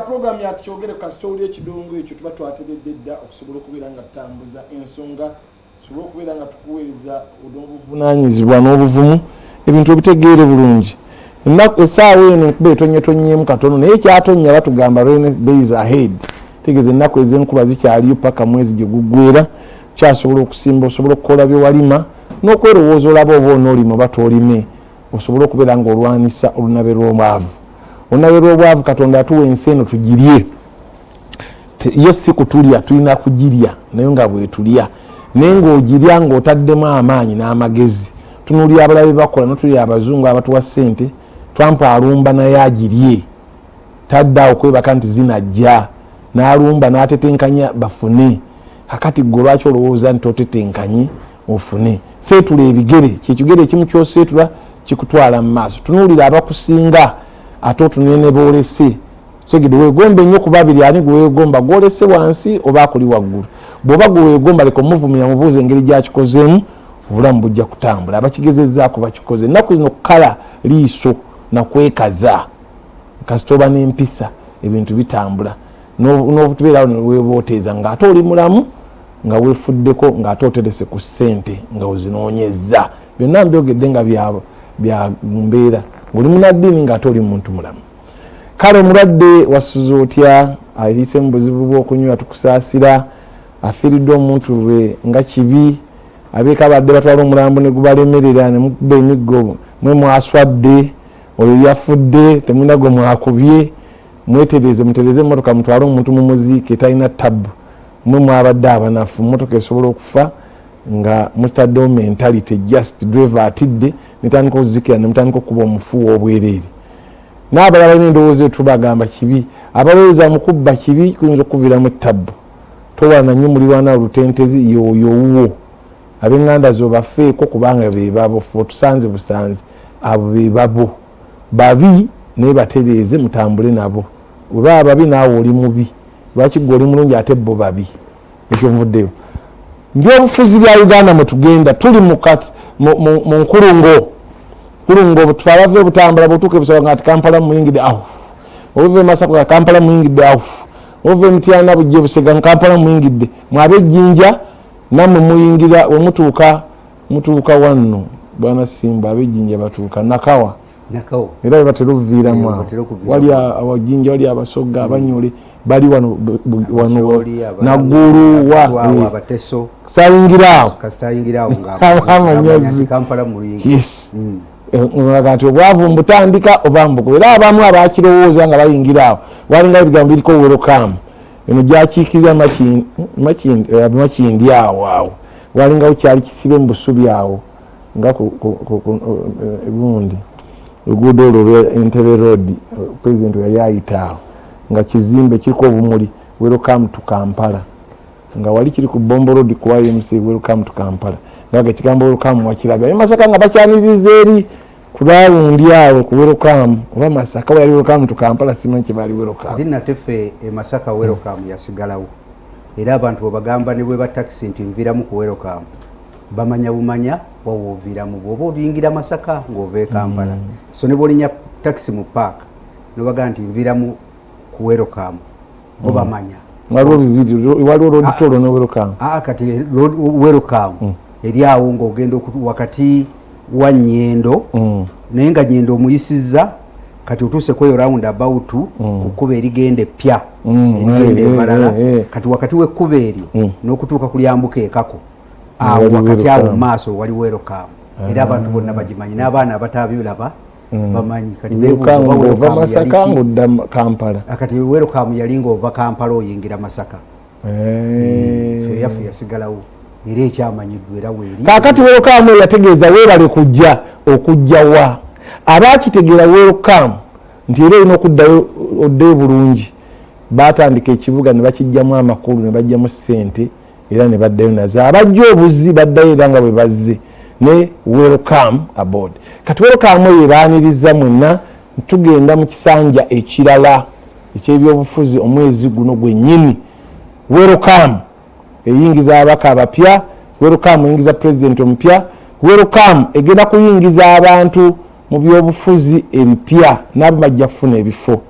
Program ya kichogere ka story ekidongo ekyo tuba twateredde dda okusobola okubeera nga tutambuza ensonga tusobola okubeera nga tukuweereza obuvunaanyizibwa n'obuvumu ebintu ebitegeere bulungi ennaku essaawa eno enkuba etonyetonyeemu katono naye kyatonya batugamba rainy days ahead tegeeza ennaku ez'enkuba zikyaliyo paka mwezi gye guggweera kyasobola okusimba osobola okukola bye walima n'okwerowooza olaba oba onoolima oba toolime osobola okubeera nga olwanisa olunabe lw'obwavu onabe lw'obwavu katonda atuwa ensi eno tugirye yo si kutulya tulina kugirya naye nga bwetulya naye ng'ogirya ng'otaddemu amaanyi n'amagezi tunuulira abalabe bakola notulira abazungu abatuwa ssente twampa alumba naye agirye tadda okwebaka nti zinajja n'alumba n'atetenkanya bafune kakati gwe lwaki olowooza nti otetenkanye ofune seetula ebigere kyekigere ekimu kyoseetula kikutwala mu maaso tunuulira abakusinga ate otunene boolese segede weegomba ennyo ku babiri ani gwe weegomba gwolese wansi oba akuli waggulu bw'oba gwe weegomba leka omuvumira mubuuza engeri gyakikozeemu obulamu bujja kutambula abakigezezzaako bakikoze ennaku zino kukala liiso nakwekaza kasita oba n'empisa ebintu bitambula n'obutubeerawo neweebooteeza ng'ate oli mulamu nga weefuddeko ng'ate oterese ku ssente nga ozinoonyezza byonna mbyogedde nga bya mbeera ng'oli munaddiini ng'ate oli muntu mulamu kale omulwadde wasuza otya ayise mu buzibu bw'okunywa tukusaasira afiiriddwe omuntu lwe nga kibi abeeka badde batwala omulambo ne gubalemerera ne mukuba emiggo mwe mwaswadde oyo yafudde temulina gwe mwakubye mwetereze mutereze emmotoka mutwale omuntu mu muziike talina tabu mwe mwabadde abanafu emmotoka esobola okufa nga mutaddewo mentality just driver atidde netandika okuzikira ne mutandika okuba omufu w'obwereere n'abalala n'endowooza etubagamba kibi abalowooza mukubba kibi kuyinza okuviiramu tabu towalana nnyo mulirwana olutentezi yoyowwo ab'enganda zo bafeeko kubanga be babo fe otusanze busanze abo be babo babi naye batereeze mutambule nabo bwe baba babi naawe oli mubi lwaki gwe oli mulungi ate bo babi ekyo nvuddeyo ng'obufuzi bya Uganda mwe tugenda tuli mu nkulungo butwala bave butambula butuuke busaba ngati Kampala muyingidde awo obuve Masaka Kampala muyingidde awo obuve Mityana bujje Busega Kampala muyingidde mwabejjinja namwe muyingira mutuuka wanno bwana Simba abejjinja batuuka Nakawa era batera okuviiramu wali abajjinja wali abasogga abanyole bali wano naggulu wa abateso sayingiraawo amanyazi yes ngati obwavu mbutandika oba mbuko era abamu abakirowooza nga bayingiraawo walinga ebigambo biriko welcome eno gyakiikirira makindi awo walinga ukyali kisibe mu busubi awo nga gundi oluguudo olwo lwa Entebbe Road president yali ayitaawo nga kizimbe kiriko obumuli welcome to Kampala nga wali kiri ku Bombo Road ku YMC welcome to Kampala nga kigambo welcome wakirabya Masaka nga bakyaniriza eri kulawundi awo ku welcome oba Masaka wali welcome to Kampala simanyi kibali welcome dina tefe Masaka welcome yasigalawo era abantu babagamba ne bwe ba taxi nti nviramu ku welcome bamanya bumanya wawooviramu bw'oba oluyingira Masaka ng'ova Kampala so ne bw'olinya taxi mu park nobaga nti nviramu ku welcome obamanya waliwo loditolo ne welcome kati welcome eri awo ng'ogenda wakati wa Nyendo naye nga Nyendo omuyisizza kati otuuse kweyo round about kukuba erigenda epya erigenda emalala kati wakati w'ekkuba eryo n'okutuuka ku lyambuka ekako awo wakati awo mu maaso wali welcome era abantu bonna bagimanyi n'abaana abataabilaba bamanyi kati bebuuza Masaka ng'odda Kampala kati welcome yali ng'ova Kampala oyingira Masaka fe yaffe yasigalawo era ekyamanyiddwa era weeri kaakati welcome yategeeza weebale kujja okujjawa abaakitegeera welcome nti era olina okuddayo oddeyo bulungi baatandika ekibuga ne bakijjamu amakulu ne bajjamu ssente era ne baddayo nazo abajja obuzi baddayo era nga bwe bazze ne welcome aboard kati welcome eyo ebaaniriza mwenna tugenda mu kisanja ekirala ekyebyobufuzi omwezi guno gwennyini welcome eyingiza abaka abapya welcome eyingiza president omupya welcome egenda kuyingiza abantu mu byobufuzi ebipya nabo bajja kufuna ebifo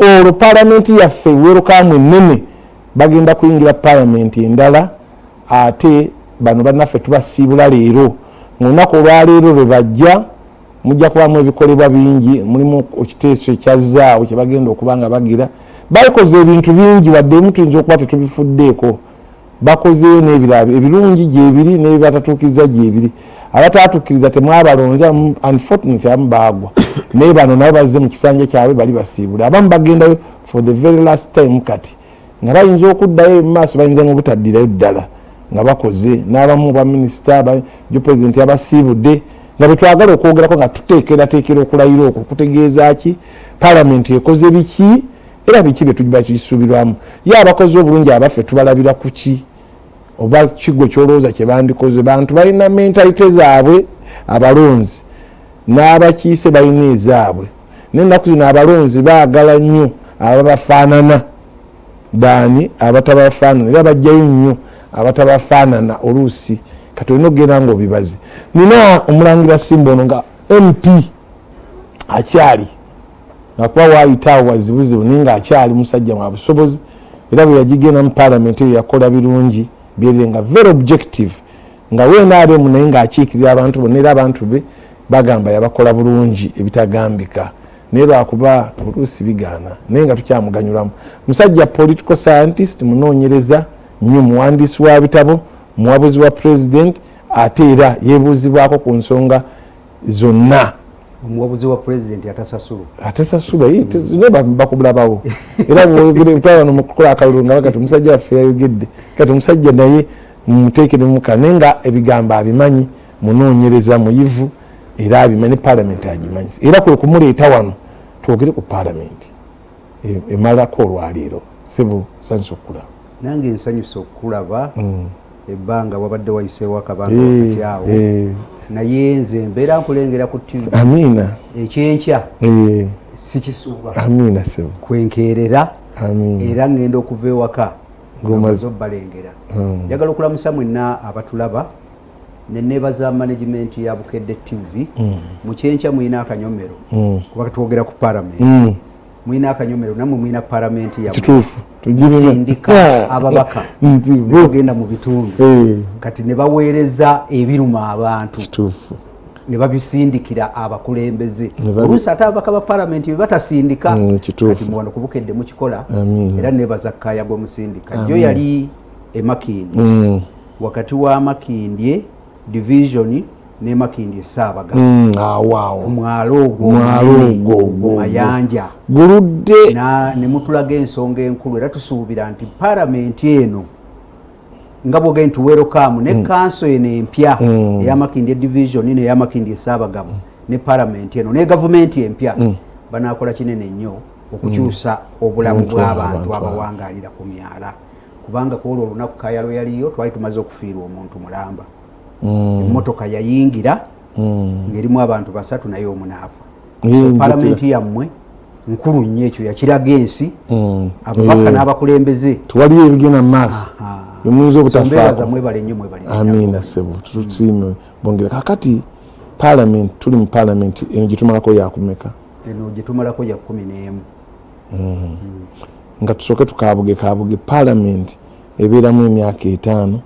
olwo palamenti yaffe weerukamu ennene bagenda kuyingira palamenti endala ate bano bannaffe tubasiibula leero mu lunaku olwaleero lwe bajja mujja kubamu ebikolebwa bingi mulimu ekiteeso ekyazaawo kye bagenda okuba nga bagira bakoze ebintu bingi wadde emu tuyinza okuba tetubifuddeeko bakozeeyo n'ebirabo ebirungi gyebiri n'ebibatatuukiriza gyebiri abatatuukiriza temwabalonza unfortunately abamu baagwa naye bano nabo bazze mu kisanja kyabwe bali basiibula abamu bagendayo for the very last time kati nga bayinza okuddayo mu maaso bayinza n'obutaddirayo ddala nga bakoze n'abamu baminisita jo pulezidenti abasiibudde nga bwe twagala okwogerako nga tuteekerateekera okulayira okwo kutegeeza ki palamenti ekoze biki era biki bye tugiba kisuubirwamu ye abakozi obulungi abaffe tubalabira ku ki oba kigo kyolowooza kye bandikoze bantu balina mentalite zaabwe abalonzi n'abakiise balina ezaabwe n'ennaku zino abalonzi baagala nnyo ababafaanana daani abatabafaanana era bajjayo nnyo abatabafaanana oluusi kati olina okugenda nga obibaze nina omulangira Simba ono nga MP akyali akuba waayitaawo wazibuzibu naye nga akyali musajja mwa busobozi era bwe yagigenda mu palamenti eyo yakola birungi byerire nga very objective nga wenaaremu naye ng'akiikirira abantu bonna era abantu be bagamba yabakola bulungi ebitagambika naye lwakuba oluusi bigaana naye nga tukyamuganyulamu musajja political scientist munoonyereza nnyo muwandiisi wa bitabo muwabuzi wa president ate era yeebuuzibwako ku nsonga zonna omuwabuzi wa president atasasula bakubulabawo era bwano mukukola akalulu nga bagati omusajja waffe yayogedde kati omusajja naye mumuteekeremuka naye nga ebigambo abimanyi munoonyereza muyivu era abimanyi palamenti agimanyi era kwe kumuleeta wano twogere ku palamenti emalako olwaleero sebo nsanyusa okulaba nange nsanyusa okulaba ebbanga wabadde wayiseewo akabanga wakati awo naye nze mbeera nkulengera ku TV amiina ekyenkya sikisuuba amiina sebo kwenkeerera amiina era ngenda okuva ewaka ngomaze obbalengera njagala okulamusa mwenna abatulaba nenebaza management ya Bukedde TV mu kyenkya muyina akanyomero kuba twogera ku palamenti mwina akanyomero namwe mwina palamenti ya kituufu sindika ababaka bagenda mu bitundu kati ne baweereza ebiruma abantu kituufu ne babisindikira abakulembeze oluusi ate ababaka ba palamenti bebatasindika kati muwano ku Bukedde mukikola era nebaza Kaaya gwe musindika jo yali emakindi wakati wa Makindye division ne Makindye Saabaga omwalo ogwo mayanja guludde ne mutulaga ensonga enkulu era tusuubira nti palamenti eno nga bwogenda nti welcome ne kanso eno empya eya Makindye division n'eya Makindye Saabaga ne palamenti eno ne gavumenti empya banaakola kinene nnyo okukyusa obulamu bw'abantu abawangaalira ku myala kubanga kwolwo olunaku Kaaya lwe yaliyo twali tumaze okufiirwa omuntu mulamba emmotoka yayingira ng'erimu abantu 3 naye omu n'afa palamenti yammwe nkulu nnyo ekyo yakiraga ensi ababaka n'abakulembeze tuwaliyo ebigenda mu maaso emuyinza obutafaako mwebale nnyo mwebale amiina sebo tutusiime bongera kakati palamenti tuli mu palamenti eno gyetumalako yakumeka eno gyetumalako ya 11 nga tusooke tukaabuge palamenti ebeeramu emyaka 5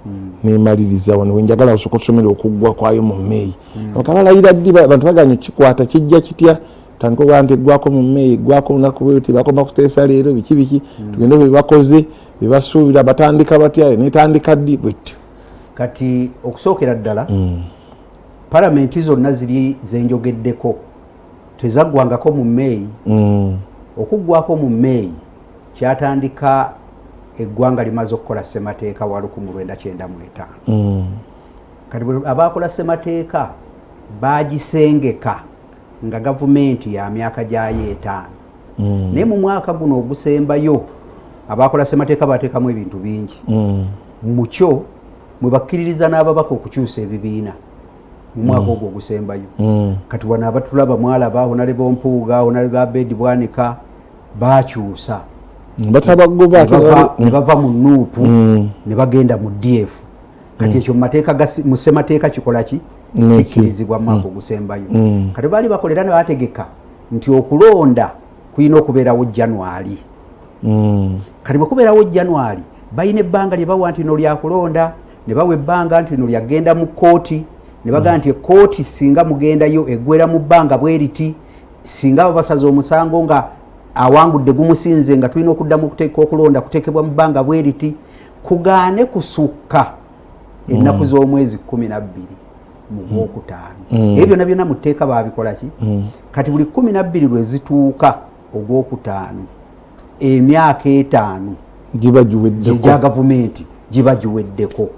nemaliriza wano wenjagala osooka otusomera okuggwa kwayo mu May akabalayira ddi abantu baganya kikwata kijja kitya tandika okuba nti eggwako mu May eggwako olunaku bwe ti bakoma kuteesa leero biki tugende bwe bakoze bye basuubira batandika batya netandika ddi bwetyo kati okusookera ddala palamenti zonna ziri zenjogeddeko tezaggwangako mu May okuggwako mu May kyatandika eggwanga limaze okukola ssemateeka wa 1995 kati abaakola ssemateeka baagisengeka nga gavumenti ya myaka gyayo 5 naye mu mwaka guno ogusembayo abaakola ssemateeka baateekamu ebintu bingi mukyo mwe bakkiririza n'ababaka okukyusa ebibiina mu mwaka ogwo ogusembayo kati wano abatulaba mwalaba Honorable Mpuuga Honorable Abedi Bwanika baakyusa ne bava mu nuupu ne bagenda mu DF kati ekyo mu ssemateeka kikola ki kikkirizibwa mu mwaka ogusembayo kati baali bakolera ne bategeka nti okulonda kuyina okubeerawo January. Kati bwe kubeerawo January bayina ebbanga lye bawa nti no lyakulonda, ne bawa ebbanga nti no lyagenda mu kkooti, ne bagamba nti ekkooti singa mugendayo eggwera mu bbanga bwe riti, singa basaza omusango nga awangudde gumusinze nga tulina okuddamu okuteeka okulonda kuteekebwa mu bbanga bwe riti, kugaane kusukka ennaku z'omwezi 12 mu Gwokutaano. Ebyo byonna byonna mu tteeka baabikola ki? Kati buli 12 lwe zituuka Ogwokutaano emyaka 5 gya gavumenti giba giweddeko.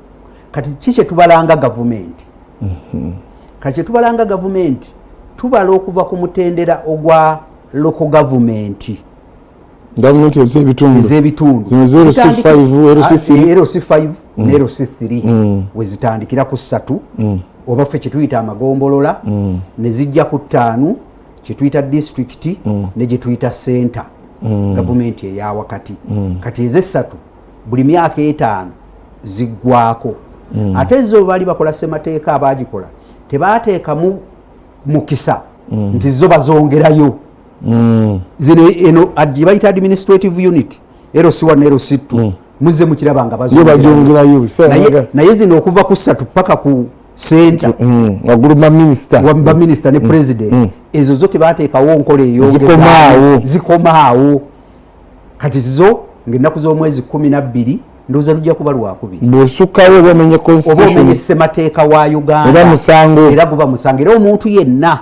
Kati ki kye tubalanga gavumenti? Kati kye tubalanga gavumenti tubala okuva ku mutendera ogwa local government. Gavumenti ez'ebitundu LC5 ne LC3 we zitandikira ku 3 oba ffe kye tuyita amagombolola ne zijja ku 5 kye tuyita district ne gye tuyita center gavumenti eya wakati. Kati ez'essatu buli myaka 5 ziggwako. Ate ezo bali bakola ssemateeka abaagikola tebaateekamu mukisa nti zo bazongerayo. Zino eno bayita administrative unit LC1 ne LC2 muzze mukiraba nga bazongerayo. Naye zino okuva ku 3 paka ku center waggulu ba minisita ne president ezo zo tebaateekawo nkola zikomaawo. Kati zo ng'ennaku z'omwezi 12 ndowooza lujja kuba lwakubiri bw'osukkayo oba omenye constitution oba omenye ssemateeka wa Uganda era guba musango. Era omuntu yenna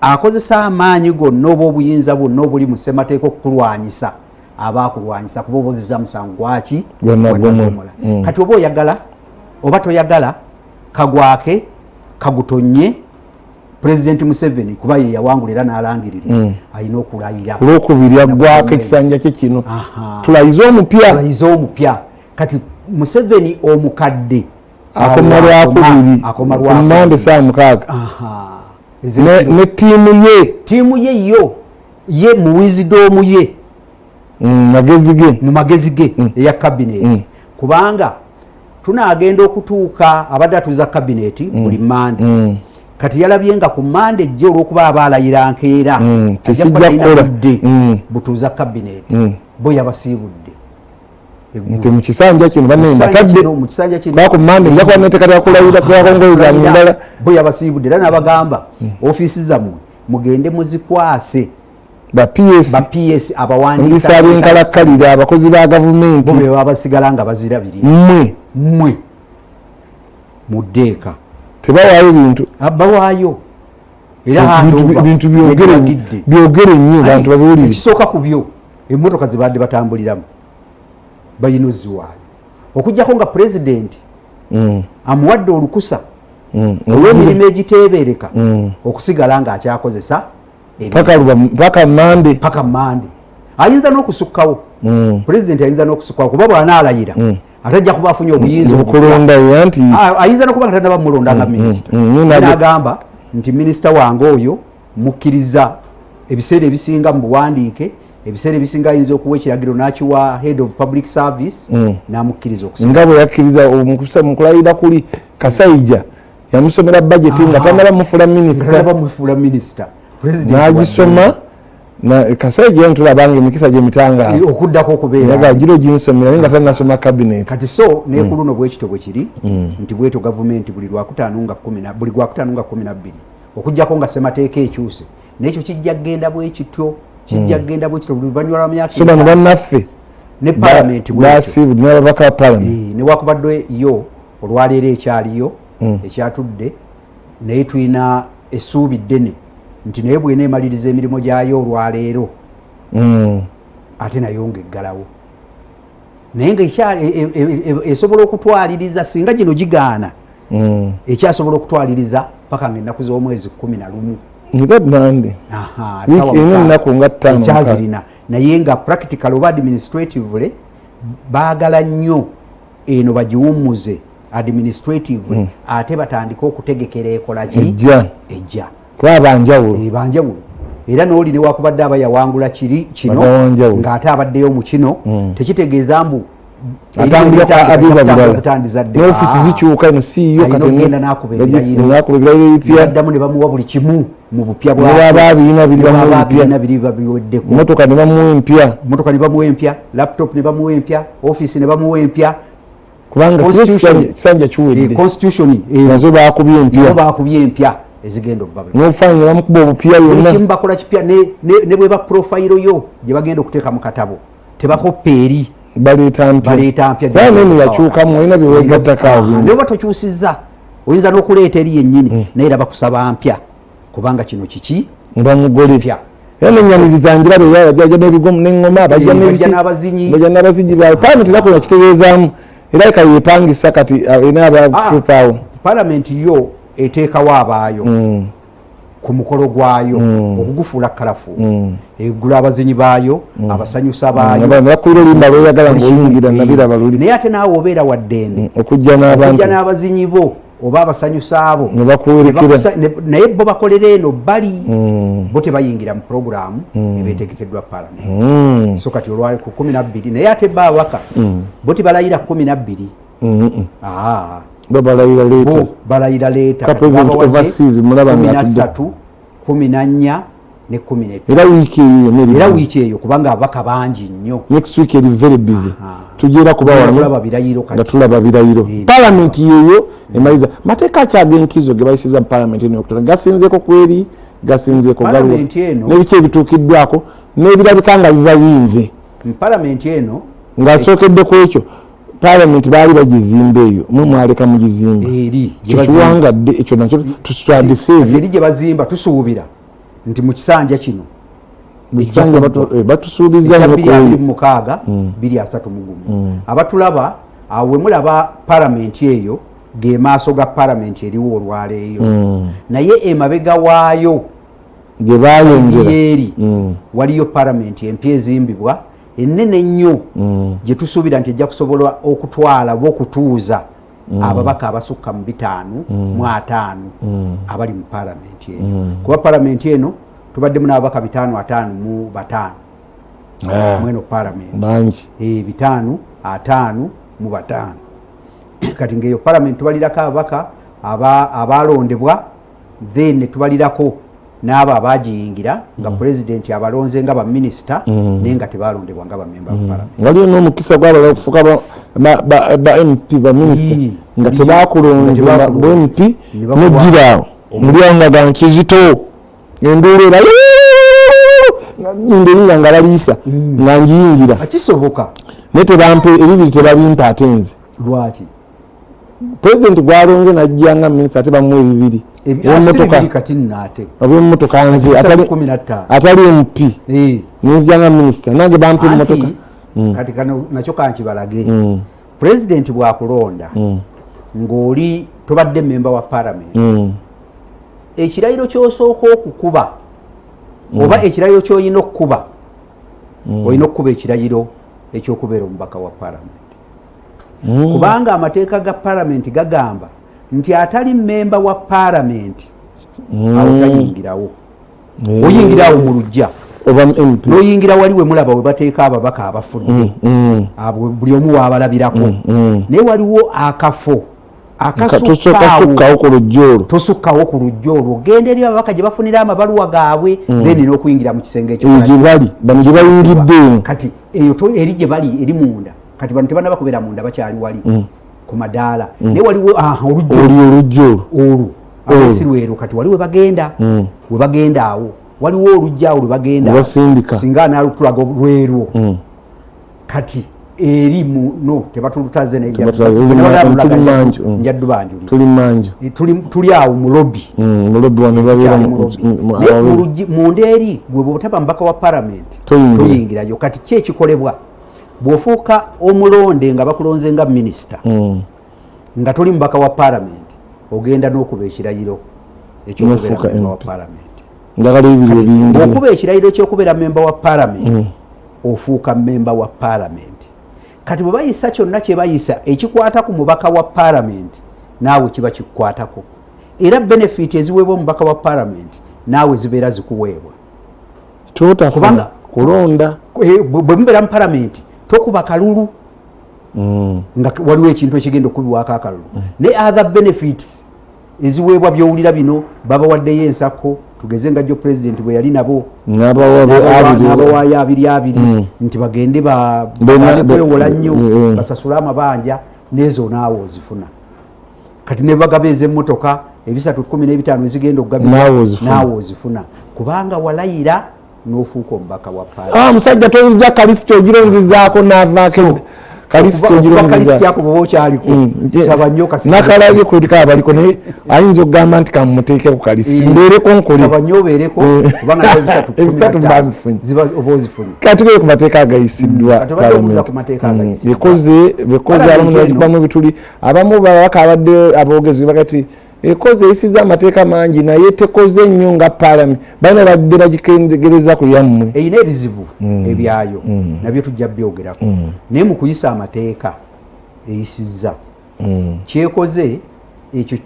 akozesa amaanyi gonna oba obuyinza bwonna obuli mu ssemateeka okukulwanyisa aba akulwanyisa kuba obozeza musango gwaki gwennagomola. Kati oba oyagala oba toyagala kagwake kagutonye President Museveni kuba ye yawangula era n'alangirira alina okulayira olwokubiri aggwako ekisanja kye kino tulayize omupya. Kati Museveni omukadde akoma lwakubiri Monday saa 6 ne tiimu ye ye mu wisdom ye mu magezi ge eya cabinet kubanga tunaagenda okutuuka abadde atuuza cabinet buli Monday. Kati yalabye nga ku Monday ejja olw'okuba abaalayira nkeera budde butuuza cabinet bo yabasiibudde nti mu kisanja kino ku Monday nja kuba neteekateka kulayira kuyakongoyeza mundala bo yabasiibudde era n'abagamba ofiisi zammwe mugende muzikwase ba PS abawandiisa ab'enkalakkalira abakozi ba gavumenti bo be babasigala nga bazirabirira mmwe muddeeka tebawaayo bintu bawaayo era bintu byogere nnyo bantu babiwulire. Ekisooka ku byo emmotoka ze badde batambuliramu bayina oziwaayo okuggyako nga pulezidenti amuwadde olukusa olw'emirimu egiteebereka okusigala ng'akyakozesa paka Monday. Ayinza n'okusukkawo pulezidenti ayinza n'okusukkawo kuba bw'anaalayira atajja kuba afunye obuyinza okulonda nti ayinza n'okuba nga tannaba mulonda nga minisita n'agamba nti minisita wange oyo mukkiriza ebiseera ebisinga mu buwandiike ebiseera ebisinga ayinza okuwa ekiragiro n'akiwa head of public service n'amukkiriza okusa nga bwe yakkiriza mu kulayira kuli Kasayija yamusomera budget nga tannaba mufuula minisita n'agisoma Kasayija ntulabanga emikisa gye mitanga okuddako okubeera giro ginsomera naye nga tannasoma cabinet. Kati so n'ekuluno bwekito bwe kiri nti bweto gavumenti buli Gwakutaano nga 12 okuggyako nga ssemateeka ekyuse n'ekyo kijja kgenda bwekityo luvannyuma lwa myaka bano bannaffe ne palamenti n'ababaka ba palamenti newakubadde yo olwaleero ekyaliyo ekyatudde naye tulina essuubi ddene nti naye bw'eneemaliriza emirimu gyayo olwaleero ate nayo ng'eggalawo naye nga esobola okutwaliriza singa gino gigaana ekyasobola okutwaliriza paka ng'ennaku z'omwezi 11 ekyazirina naye nga practical oba administratively baagala nnyo eno bagiwummuze administratively ate batandike okutegekera ekolaki ejja banjawulo era n'oli newakubadde aba yawangula kino ng'ate abaddeyo mu kino tekitegeeza mbu atambula abiba bilala n'ofisi zikyuka no CEO katengenda nakubera ebipya addamu ne bamuwa buli kimu mu bupya bwaba biina biri babiweddeko motoka ne bamuwa empya laptop ne bamuwa empya office ne bamuwa empya kubanga kisanja kiwedde constitution nazo bakubye empya ezigenda okubabe n'ofaanyi bamukuba obupya yonna kimu bakola kipya ne bwe ba profile yo gye bagenda okuteeka mu katabo tebakoppa eri baleeta mpya nene yakyukamu olina byewegattako naye batokyusizza oyinza n'okuleeta eri yennyini naye era bakusaba mpya kubanga kino kiki bamugole era nenyaniriza njirabe yajja n'ebigomu n'eŋŋoma bajja n'abazinyi baabwe palamenti era kona kitegeezaamu era eka yeepangisa kati ina abatuupaawo palamenti yo eteekawo abaayo ku mukolo gwayo okugufuula kalafu egula abazinyi baayo abasanyusa baayo nakuira olimba lweyagala ngaoyingira nabiraba luli naye ate naawe obeera wa ddembe okujja n'abazinyi bo oba abasanyusa abo naye bo bakolera eno bali bo tebayingira mu puroguramu ebetegekeddwa palamenti so kati olwali ku 12 naye ate baawaka bo tebalayira 12 balayira leeta 13 14 ne 14 era wiiki eyo kubanga ababaka bangi nnyo next week eri very busy tujira kubawa nga tulaba birayiro palamenti yeyo emaliza mateeka akyagenkizo ge bayisiza mu palamenti eno okutona gasinzeeko kweri gasinzeeko galuwa n'ebiki ebituukiddwako n'ebirabika nga bibayinze mu palamenti eno ng'asookedde ku ekyo palamenti baali bagizimba eyo mwaleka mugizimba kyekiwangadde ekyo nakyo tutwadise eri gye bazimba tusuubira nti mu kisanja kino batusuubiza 226 231 abatulaba awo we mulaba palamenti eyo ge maaso ga palamenti eriwo olwaleeyo naye emabega waayo gye bayongera waliyo palamenti empya ezimbibwa ennene nnyo gye tusuubira nti ejja kusobola okutwala oba okutuuza ababaka abasukka mu 505 abali mu palamenti eno kuba palamenti eno tubaddemu n'ababaka 505 mu 5 mweno palamenti bangi 505 mu 5 kati ng'eyo palamenti tubalirako ababaka abalondebwa then tubalirako n'abo abagiyingira nga pulezidenti abalonze nga baminisita naye nga tebalondebwa nga bamemba ba palamenti waliyo n'omukisa gwabala okufuka ba MP baminisita nga tebakulonze ba MP n'oggiraawo mulyawo nga ga nkizito enduulu era nderinya nga baliisa nga njiyingira kisoboka naye tebampe ebibiri tebabimpa ate nze lwaki pulezidenti gwalonze najja nga minisita ate bamuwa ebibiri ab'emmotoka nze atali MP nenzija nga minisita nange bampa emmotoka kati kano nakyo kankibalage pulezidenti bwakulonda ng'oli tobadde memba wa palamenti ekirayiro ky'osooka okukuba oba ekirayiro ky'olina okukuba olina okukuba ekirayiro ekyokubeera omubaka wa palamenti kubanga amateeka ga palamenti gagamba nti atali memba wa palamenti awo tayingirawo oyingirawo mu lujja n'oyingira wali we mulaba we bateeka ababaka abafudde abo buli omu waabalabirako naye waliwo akafo tosukkawo ku lujja olwo ogenda eri ababaka gye bafunira amabaluwa gaabwe then n'okuyingira mu kisenge ekyo gye bayingidde kati eyo eri gye bali eri munda kati bano tebanaba kubeera munda bakyali wali ku madaala naye waliwo olujja olwo abesi lwero kati wali we bagenda awo waliwo olujja awo lwe bagenda singa analutulaga lwero kati eri muno tebatulutaze tuli awo mu lobby munda eri gwe bwotaba mubaka wa palamenti toyingirayo kati ki ekikolebwa bw'ofuuka omulonde nga bakulonze nga minisita nga toli mubaka wa palamenti ogenda n'okuba ekirayiro ekyokubeera memba wa palamenti bw'okuba ekirayiro ekyokubeera memba wa palamenti ofuuka memba wa palamenti kati bwe bayisa kyonna kye bayisa ekikwata ku mubaka wa palamenti naawe kiba kikukwatako era benefit eziweebwa omubaka wa palamenti naawe zibeera zikuweebwa kubanga kulonda bwe mubeera mu palamenti tokuba kalulu nga waliwo ekintu ekigenda okubibwako akalulu ne other benefits eziweebwa byowulira bino babawaddeyo ensako tugeze nga jo president bwe yali nabo n'abawaayo 2 nti bagende bakwewola nnyo basasule amabanja n'ezo naawe ozifuna kati ne bagabeeza emmotoka ebisatu 15 ezigenda okugabira naawe ozifuna kubanga walayira n'ofuuka omubaka wa paala musajja tozijja kalisiti ogironzizaako n'avaako kalisiti kyako bwoba okyaliko saba nnyo nakalabye kulika abaliko naye ayinza okugamba nti kamuteeke ku kalisiti mbeereko saba nnyo obeereko kubanga ebisatu babifunye oba ozifunye kati tugere ku mateeka agayisiddwa bekoze abamu nebagibamu ebituli abamu babaka abadde aboogezi bagati ekoze eyisiza amateeka mangi naye tekoze nnyo nga paalamenti balina badde bagikendegereza ku yammwe eyina ebizibu ebyayo nabyo tujja byogerako naye mu kuyisa amateeka eyisizza kyekoze ekyo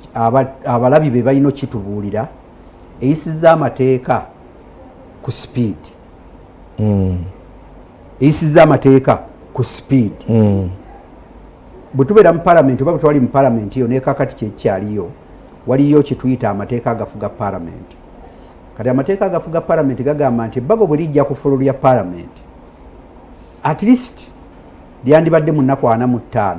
abalabi be balina okitubuulira eyisizza amateeka ku speed eyisizza amateeka ku speed bwe tubeera mu paalamenti oba bwe twali mu paalamenti yo nekakati kyekikyaliyo waliyo kyetuyita amateeka agafuga paalamenti kati amateeka agafuga paalamenti gagamba nti ebbago bwe lijja ku ffolo lya paalamenti at least lyandibadde mu nnaku 45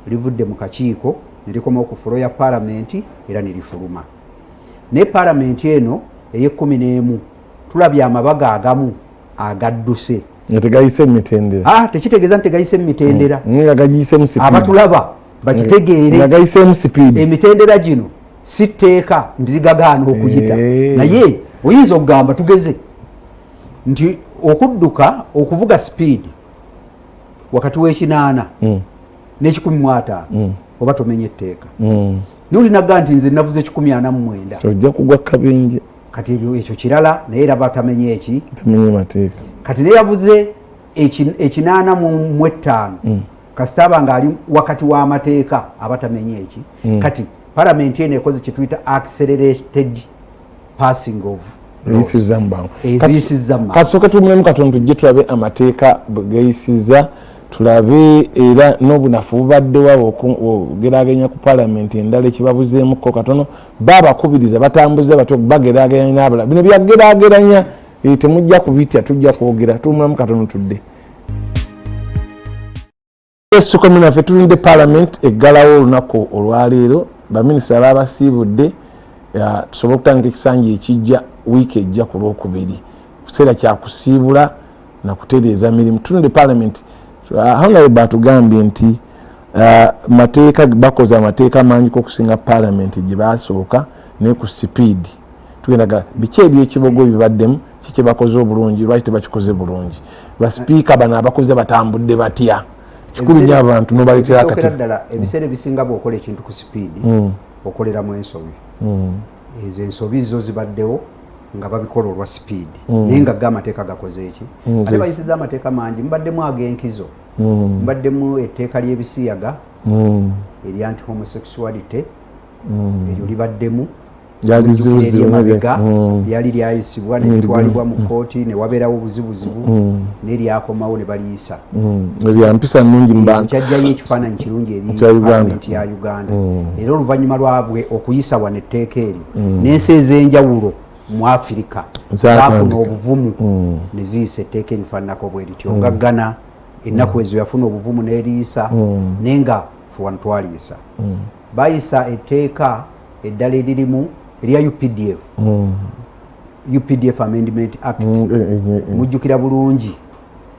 livudde mu kakiiko ne likomawo ku ffolo ya paalamenti era ne lifuluma naye paalamenti eno ey'11 tulabye amabaga agamu agadduse tegayise mitendera tekitegeeza nti tegayise mu mitendera abatulaba bakitegeere emitendera gino si tteeka ndirigagaana okuyita naye oyinza okugamba tugeze nti okudduka okuvuga speed wakati w'ekinaana n'ekikumi5 oba tomenye etteeka nolinaga nti nze navuze 149 tojja kugwa kabenje kati ekyo kirala naye raba tamenye eki tamenye mateeka kati naye yavuze ekinaana mu 5 kasitaba nga ali wakati w'amateeka abatamenye eki kati paalamenti eno ekoze kyetuyita accelerated passing of eziyisizza mu kasooka tumulemu katono tujje tulabe amateeka geyisiza tulabe era n'obunafu bubaddewo ogeraganya ku paalamenti endala ekibabuzeemuko katono babakubiriza batambuze batyo bageraganya n'abalala bino byageraageranya temujja kubitya tujja kwogera tumulemu katono tudde tukominaffe tulinde paalamenti eggalawo olunaku olwaleero baminisita babasiibudde tusobole okutandika ekisanja ekijja wiiki ejja ku lwokubiri kiseera kyakusiibula nakutereeza mirimu tulinde paalamenti honorable atugambye nti mateeka bakoze amateeka mangi okusinga paalamenti gye basooka naye ku sipiidi tugendaga biki ebyekibogo bibaddemu kiki bakoze obulungi lwaki tebakikoze bulungi basipiika bano abakoze batambudde batya kikulu nnyo abantu nobaleetera akati ddala ebiseera ebisinga bw'okola ekintu ku sipiidi okoleramu ensobi ezo ensobi zo zibaddewo nga babikola olwa sipiidi naye nga amateeka gakoze eki ate bayisiza amateeka mangi mubaddemu ag'enkizo mubaddemu etteeka ly'ebisiyaga erya anti homosexuality eryo libaddemu lyali lyayisibwa nelitwalibwa mu kooti newabeerawo obuzibuzibu neryakomawo ne baliyisa eryampisa nnungi kyajjayo ekifaananyi kirungi eri paalamenti ya Uganda era oluvannyuma lwabwe okuyisa wano etteeka eryo n'ensi ez'enjawulo mu Afirika zaafuna obuvumu ne ziyisa etteeka erifaananako bwe lityo nga Ghana ennaku ezo yafuna obuvumu n'eriyisa naye nga fe wano twaliyisa bayisa etteeka eddala eririmu erya UPDF Amendment Act mujjukira bulungi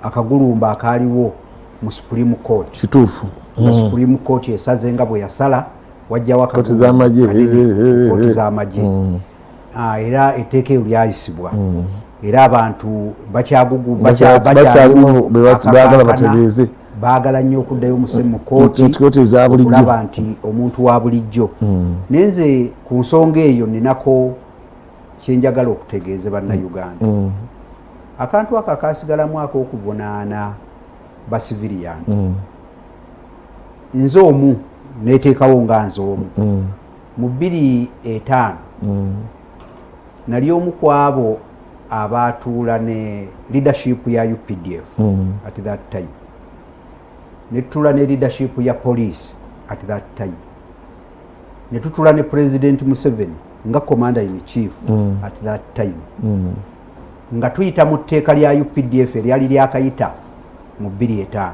akagulumba akaaliwo mu Supreme Court kituufu Supreme Court esaze nga bwe yasala wajjawo kooti z'amagye era etteeka eryo lyayisibwa era abantu baagala nnyo okuddayo mu kooti okulaba nti omuntu wa bulijjo naye nze ku nsonga eyo ninako kyenjagala okutegeeza bannayuganda akantu ako akasigalamu ak'okuvunaana basiviliyaani nze omu neteekawo nga nze omu mu 2005 nali omu ku abo abaatuula ne leadership ya UPDF at that time ne tutula ne leadership ya police at that time, ne tutula ne President Museveni nga commander in chief at that time, nga tuyita mu tteeka lya UPDF eryali lyakayita mu 2005,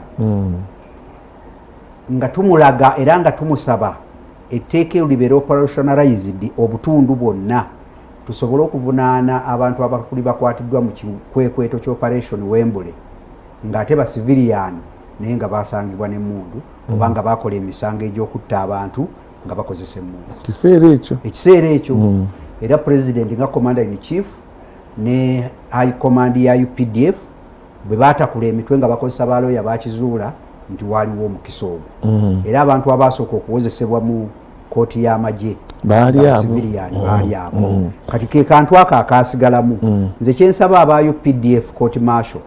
nga tumulaga era nga tumusaba etteeka libeera operationalized obutundu bwonna tusobole okuvunaana abantu abakuli bakwatiddwa mu kikwekweto ky'operation Wembule ng'ate ba civilian naye nga basangibwa n'emmundu oba nga bakola emisango egy'okutta abantu nga bakozesa emmundu. Ekiseera ekyo era president nga commander in chief ne high command ya UPDF bwe baatakula emitwe nga bakozesa balooya bakizuula nti waaliwo omukisa ogwo, era abantu abasooka okuwozesebwa mu kooti y'amagye baali abo. Kati ke kantu ako akaasigalamu, nze kyensaba aba UPDF court martial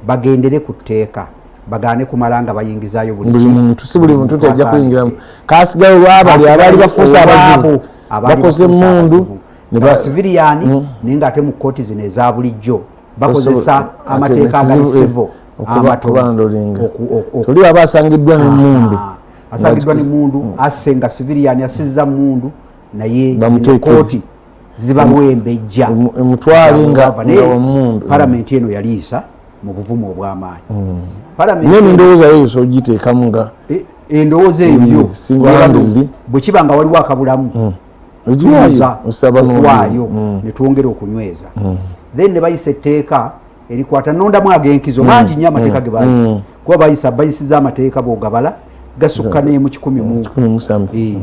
bagendere ku tteeka, bagaane kumala nga bayingizaayo buli muntu, si buli muntu tajja kuyingiramu. Kaasigala olwabali abaali bafuusa abazibu bakoze emmundu ne ba civilian naye ng'ate mu kooti zino eza bulijjo bakozesa amateeka agali civil toli aba asangiddwa n'emmundu, asangiddwa n'emmundu asse nga civilian asizza mmundu naye kooti zibamwembejja emutwale nga ommundu. Palamenti eno yaliisa mu buvumu obw'amaanyi. N'endowooza eyo sogiteekamu nga endowooza eyo bwe kiba nga waliwo akabulamu okuwaayo ne twongera okunyweza, then ne bayisa etteeka erikwata nondamu ag'enkizo mangi nnyo amateeka ge bayisa, kuba bayisiza amateeka boogabala gasukka n'emu 10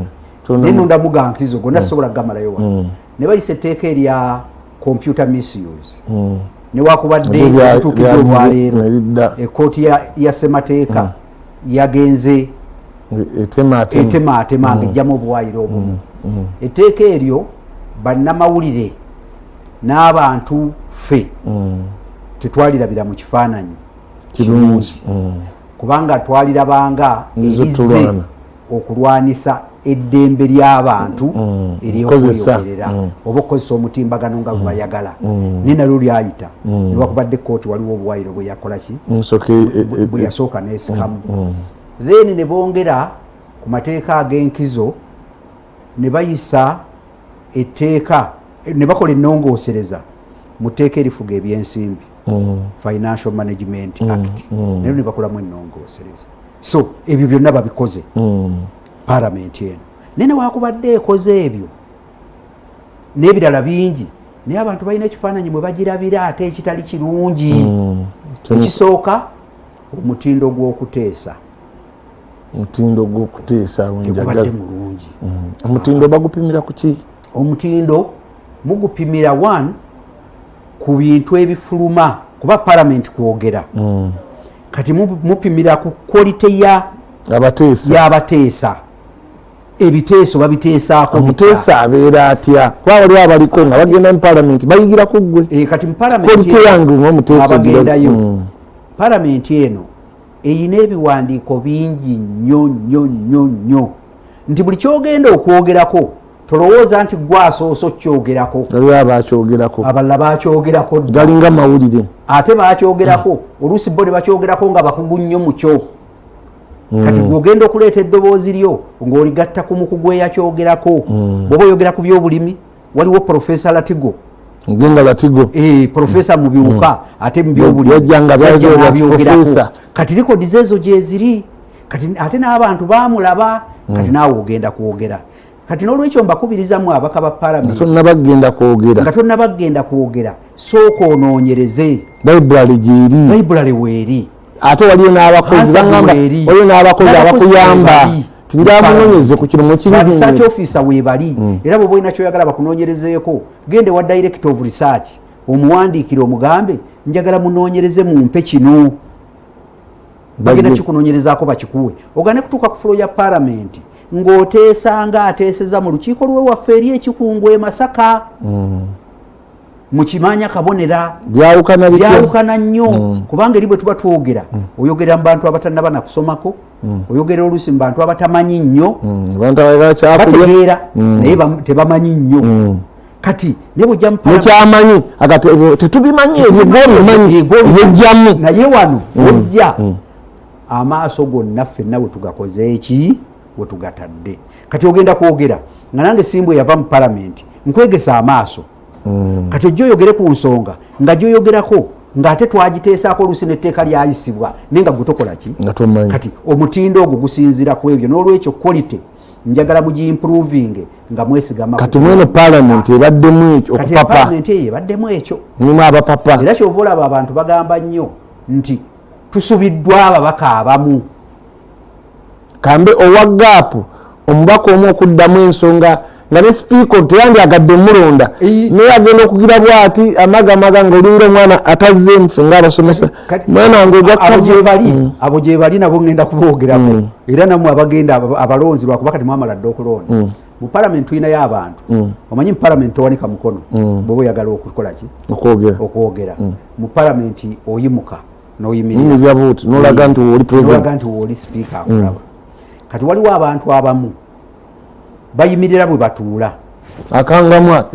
naye nondamu ga nkizo gonna sobola kugamalayo wano. Ne bayisa etteeka erya computer misuse, newakubadde tutuukidde olwaleero ekooti ya ssemateeka yagenze etemaatema ng'ejjamu obuwaayiro obumu. Etteeka eryo bannamawulire n'abantu ffe tetwalirabira mu kifaananyi kirungi, kubanga twalirabanga erizze okulwanisa eddembe ly'abantu ery'okweyogerera oba okukozesa omutimbagano nga bayagala. Naye nalwo lyayita newakubadde kooti waliwo obuwaayiro bwe yakola ki bwe yasooka neesikamu. Then ne bongera ku mateeka ag'enkizo ne bayisa etteeka ne bakola ennongoosereza mu tteeka erifuga ebyensimbi Financial Management Act, naye ne bakolamu ennongoosereza. So ebyo byonna babikoze palamenti eno, naye newakubadde ekoze ebyo n'ebirala bingi, naye abantu balina ekifaananyi mwe bagirabira ate ekitali kirungi. Ekisooka omutindo gw'okuteesa, tegubadde mulungi. Omutindo bagupimira ku ki? Omutindo mugupimira 1 ku bintu ebifuluma, kuba palamenti kwogera kati mupimira ku quality y'abateesa. Ebiteeso babiteesaako omuteesa abeera atya? Kuba waliwo abaliko nga bagenda mu palamenti bayigira ku ggwe. Kati mu palamenti yange ng'omuteesa abagendayo, palamenti eno eyina ebiwandiiko bingi nnyo nti buli kyogenda okwogerako tolowooza nti gwasoose okyogerako, abalala bakyogerako galinga mawulire, ate bakyogerako oluusi bo ne bakyogerako nga bakugu nnyo mu kyo. Kati gwogenda okuleeta eddoboozi lyo ng'oligatta ku mukugu eyakyogerako. Bw'oba oyogera ku byobulimi waliwo Profesa Latigo, Profesa mu biwuka, ate mu byobulimi yajjanga. Kati likodi ezo gye ziri, kati ate n'abantu baamulaba, kati naawe ogenda kwogera. Kati n'olwekyo mbakubirizamu abaka ba palamenti nga tonnabagenda kwogera, sooka onoonyereze Library weeri. Ate waliyo n'abakozi bagamba waliyo n'abakozi abakuyamba tinjamunoonyeze ku kirimu kiri research officer weebali, era bw'oba olina kyoyagala bakunoonyerezeeko gende wa director of research omuwandiikire omugambe njagala munoonyereze mumpe kino, bagenda kikunoonyerezaako bakikuwe. Ogane kutuuka ku fulo ya palamenti ng'oteesanga ateeseza mu lukiiko lw'ewaffe eri ekikungu e Masaka. Mukimanya kabonera byawukana nnyo, kubanga eri bwe tuba twogera oyogera mu bantu abatannaba nakusomako, oyogera oluusi mu bantu abatamanyi nnyo, bategeera naye tebamanyi nnyo. Kati ne bw'ojja mukyamanyi tetubimanyi ebyo by'obimanyi by'ojjamu, naye wano ojja amaaso gonna ffenna we tugakoze eki we tugatadde. Kati ogenda kwogera nga nange Simbwe yava mu palamenti nkwegesa amaaso kati ojja oyogere ku nsonga nga gyoyogerako ng'ate twagiteesaako oluusi n'etteeka lyayisibwa naye nga gutokola ki kati omutindo ogwo gusinziira ku ebyo n'olwekyo quality njagala mugiimproving nga mwesigama kati mweno palamenti ebaddemu ekyo okupapa palamenti eyo ebaddemu ekyo mulimu abapapa era kyova olaba abantu bagamba nnyo nti tusubiddwa ababaka abamu kambe owa gaapu omubaka omu okuddamu ensonga nga ne sipiika teyandyagadde mulonda naye agenda okugira bwati amagamaga ng'olinga omwana atazze mfe ng'abasomesa mwana wange abo gye bali nabo ngenda kuboogerako era namwe abagenda abalonzi lwakuba kati mwamala dde okulonda mu palamenti tulinayo abantu omanyi mu palamenti owanika mukono bw'oba oyagala okukola ki okwogera mu palamenti oyimuka n'oyimirira n'olaga nti oli president nti wooli sipiika akulaba kati waliwo abantu abamu bayimirira bwe batuula akangamwa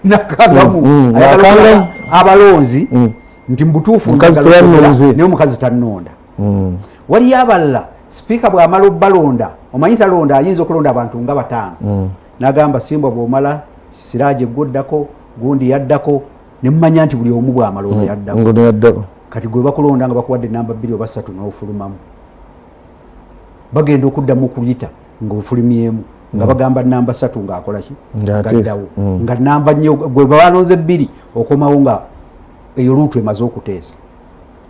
nakangamu abalonzi nti mbutuufu naye omukazi tannonda waliyo abalala sipiika bw'amala obbalonda omanyi talonda ayinza okulonda abantu nga 5 n'agamba Simbwa bw'omala Siraaje gwoddako gundi yaddako ne mumanya nti buli omu bw'amala ono yaddako kati gwe bakulonda nga bakuwadde namba 2 oba 3 n'ofulumamu bagenda okuddamu okuyita ng'ofulumyemu nga bagamba namba 3 ng'akola ki gaddawo nga namba 4 gwe balonze 2 okomawo nga eyo luutu emaze okuteesa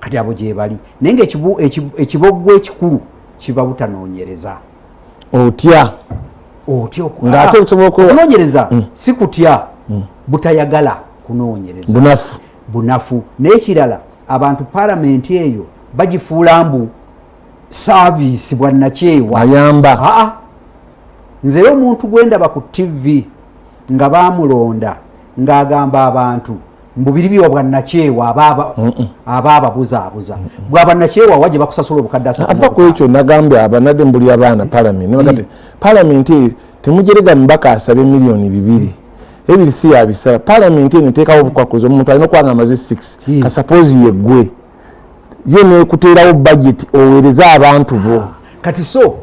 kati abo gye bali naye nga ekiboggwa ekikulu kiva butanoonyereza otya ng'ate okunoonyereza si kutya butayagala kunoonyereza bunafu naye kirala abantu palamenti eyo bagifuula mbu saaviisi bwannakyewa ayamba nzeyo omuntu gwendaba ku TV nga bamulonda ng'agamba abantu mbubiri biwa bwannakyewa aba ababuzaabuza bwabannakyewa wajje bakusasula obukadde ava ku ekyo nagambye abanadde mbuli abaana palamenti nakati palamenti eyo temujerega mubaka asabe miliyoni 2 ebiri si yabisaba palamenti eno teekawo obukwakuzi omuntu alina okuba nga amaze 6 kasapoozi yeggwe yo neekuteerawo budget oweereza abantu bo kati so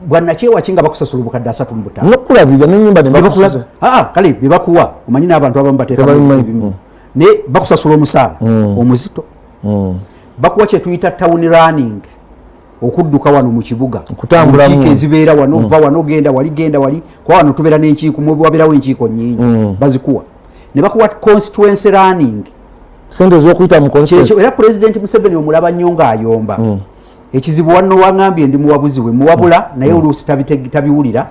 bwannakyewa kinga bakusasula obukadde 3 mu 5 nokulabirira n'ennyumba ne bakusasula kale bye bakuwa omanyi n'abantu abamu bateeka ebimu ne bakusasula omusaala omuzito bakuwa kye tuyita town running okudduka wano mu kibuga enkiiko ezibeera wano va wano genda wali kwa wano tubeera n'enkiiko wabeerawo enkiiko nnyingi bazikuwa ne bakuwa constituency running sente z'okuyita mu constituency era President Museveni omulaba nnyo ng'ayomba ekizibu wanno wangambye ndi muwabuzi we muwabula naye oluusi tabiwulira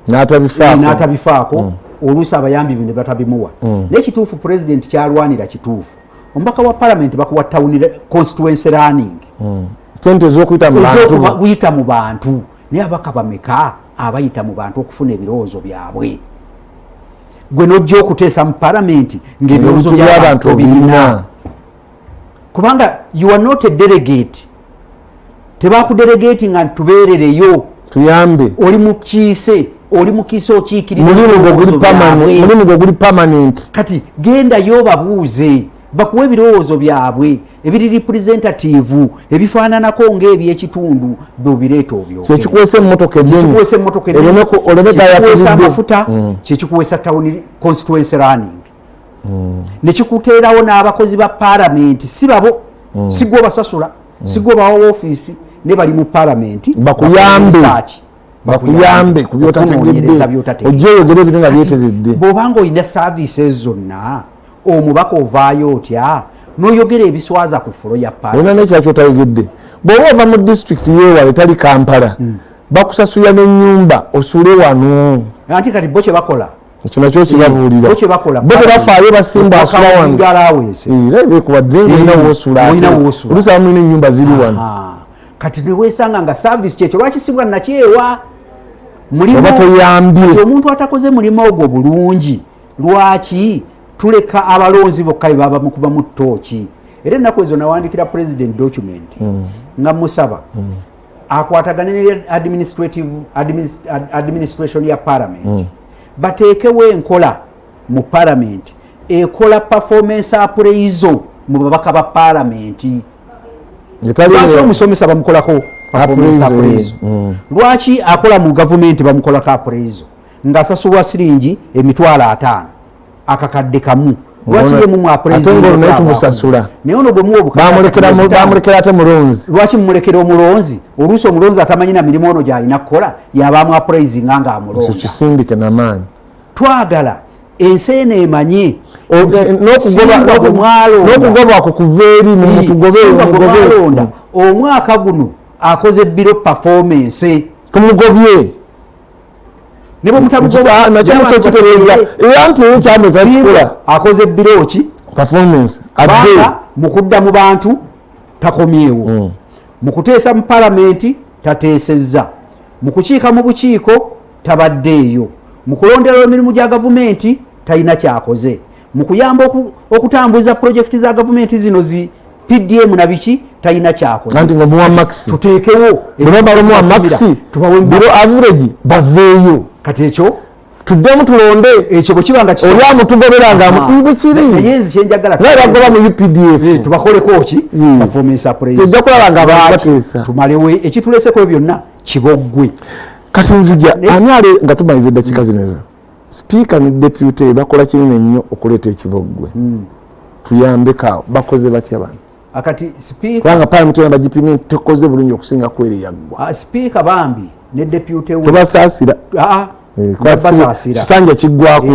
n'atabifaako oluusi abayambi bino batabimuwa naye kituufu President kyalwanira kituufu omubaka wa palamenti bakuwa town constituency running sente z'okuyita mu bantu naye abaka bameka abayita mu bantu okufuna ebirowoozo byabwe gwe nojja okuteesa mu palamenti ng'ebirowoozo by'abantu birina kubanga you are not a delegate tebakudelegate nga tubeerereyo tuyambe oli mukiise okiikirira mulimu gwe guli permanent kati gendayo babuuze bakuwa ebirowoozo byabwe ebiri representative ebifaananako ng'ebyekitundu byobireeta kyekikuweesa emmotoka eddenikyekikuweesa amafuta kyekikuweesa town constituency running nekikuteerawo n'abakozi ba palamenti si babo sigwa basasula sigwa bawa ofiisi ne bali mu palamenti bakuyambe ku byotategedde ojja oyogera ebintu nga byeteredde bw'obanga olina services zonna omubaka ovaayo otya n'oyogera ebiswaza ku fulo ya olina nekira kyotayogedde bw'oba ova mu disitulikiti yeewala etali Kampala bakusasulira n'ennyumba osule wano anti kati bo kye bakola ekyo nakyo kibabuulira bo tebafaayo basimba asula wano era ebekubadde ng'olina woosula oluusi abamulina ennyumba ziri wano kati neweesanga nga service kyekyo lwakisibwa nakyewa oba toyambye omuntu atakoze mulimu ogwo bulungi lwaki tuleka abalonzi bokka baba mukuba mu ttooki era ennaku ezo nawandikira president document nga musaba akwatagane ne administration ya parliament bateekewo enkola mu parliament ekola performance appraisal mu babaka ba parliament lwaki omusomesa bamukolako performance appraisal lwaki akola mu gavumenti bamukolako appraisal ng'asasulwa siringi emitwalo 5 akakadde kamu lwaki ye mumu appraisal naye ono bwe muwa bamulekera ate mulonzi lwaki mumulekera omulonzi oluusi omulonzi atamanyi na mirimu ono gy'alina kukola yabaamu appraisinga ng'amulonda kisindike namaanyi twagala ensi eno emanye n'okugobwa kukuva eri mumutugobemwalonda omwaka guno akoze biro performance tumugobye akoze biro ki performance mu kudda mu bantu takomyewo mu kuteesa mu palamenti tateesezza mu kukiika mu bukiiko tabaddeeyo mu kulondera emirimu gya gavumenti talina kyakoze mu kuyamba okutambuza projekiti za gavumenti zino zi PDM na biki talina kyakoze kandi nga muwa maxi tuteekewo muwa maxi biro average baveeyo kati ekyo tuddemu tulonde ekyo bwe kibanga olwamutugoberanga mubikiri kyenjagala bagoba mu UPDF tubakoleko ki performance appraisal kijja kulabanga bateesa tumalewo ekituleseko byonna kiboggwe kati nzija ani ale nga tumaliza eddakiika zino speaker ne deputy bakola kinene nnyo okuleeta ekiboggwe tuyambeka bakoze batya bano akati speaker kubanga parliament yamba gipimye tekoze bulungi okusinga kweri yaggwa speaker bambi ne deputy tubasaasira kisanja kiggwako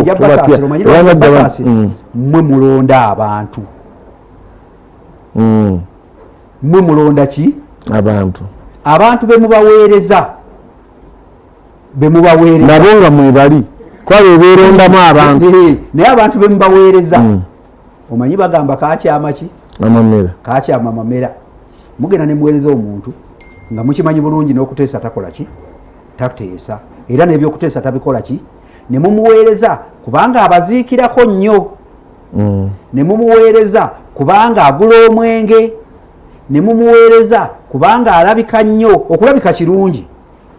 mwe mulonda abantu mwe mulonda ki abantu bemubaweereza nabo nga mwebali kwaba beerondamu abantu naye abantu bemubaweereza omanyi bagamba kakyama ki kakyama amamera mugenda ne muweereza omuntu nga mukimanyi bulungi n'okuteesa takola ki tateesa era n'ebyokuteesa tabikola ki ne mumuweereza kubanga abaziikirako nnyo ne mumuweereza kubanga agula omwenge ne mumuweereza kubanga alabika nnyo okulabika kirungi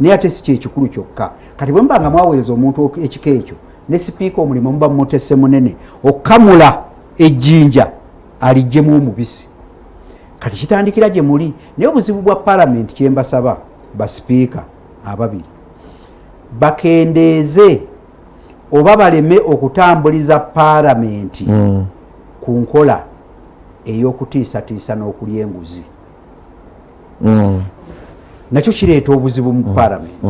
naye ate si kyekikulu kyokka kati bwe mubanga mwaweereza omuntu ekika ekyo ne sipiika omulimu muba mumutese munene okkamula ejjinja alijjemu omubisi kati kitandikira gye muli naye obuzibu bwa palamenti kyembasaba basipiika ababiri bakendeeze oba baleme okutambuliza palamenti ku nkola ey'okutiisatiisa n'okulya enguzi nakyo kireeta obuzibu mu palamenti